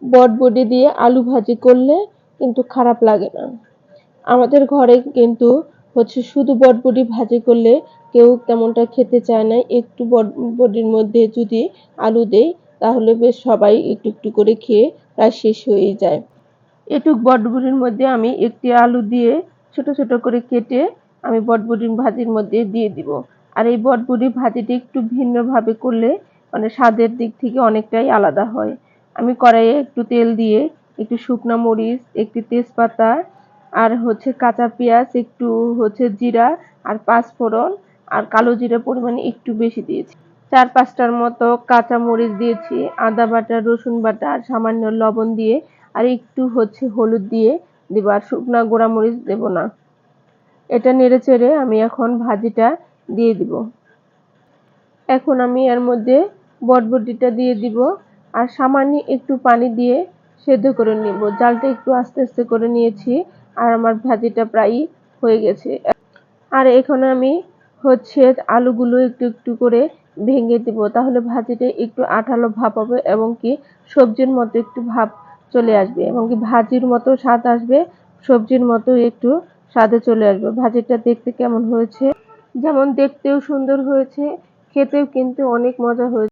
বটবডি দিয়ে আলু ভাজি করলে কিন্তু খারাপ লাগে না। আমাদের ঘরে কিন্তু শুধু বটবডি ভাজি করলে কেউ তেমনটা খেতে চায় না। একটু বটবডির মধ্যে যদি আলু দেই তাহলে বেশ সবাই একটু একটু করে খেয়ে প্রায় শেষ হয়ে যায়। এটুক বটবডির মধ্যে আমি একটি আলু দিয়ে ছোট ছোট করে কেটে আমি বটবডির ভাজির মধ্যে দিয়ে দিব। আর এই বটবডি ভাজিটি একটু ভিন্নভাবে করলে মানে স্বাদের দিক থেকে অনেকটাই আলাদা হয়। আমি কড়াইয়ে একটু তেল দিয়ে একটু শুকনো মরিচ, একটি তেজপাতা আর কাঁচা পেঁয়াজ, একটু জিরা আর পাঁচফোড়ন আর কালো জিরা পরিমাণে একটু বেশি দিয়েছি। 4-5টার মতো কাঁচা মরিচ দিয়েছি, আদা বাটা, রসুন বাটা আর সামান্য লবণ দিয়ে আর একটু হলুদ দিয়ে দিব, আর শুকনা গুঁড়া মরিচ দেব না। এটা নেড়ে চেড়ে আমি এখন ভাজিটা দিয়ে দিব। এখন আমি এর মধ্যে বটবটিটা দিয়ে দিব আর সামান্য একটু পানি দিয়ে সেদ্ধ করে নিব। জালটা একটু আস্তে আস্তে করে নিয়েছি আর আমার ভাজিটা প্রায় হয়ে গেছে। আর এখানে আমি আলুগুলো একটু একটু করে ভেঙে দিব, তাহলে ভাজিটা একটু আঠালো ভাব হবে এবং কি সবজির মতো একটু ভাব চলে আসবে এবং কি ভাজির মতো স্বাদ আসবে, সবজির মতো একটু স্বাদে চলে আসবে। ভাজিটা দেখতে কেমন হয়েছে, যেমন দেখতেও সুন্দর হয়েছে, খেতেও কিন্তু অনেক মজা হয়েছে।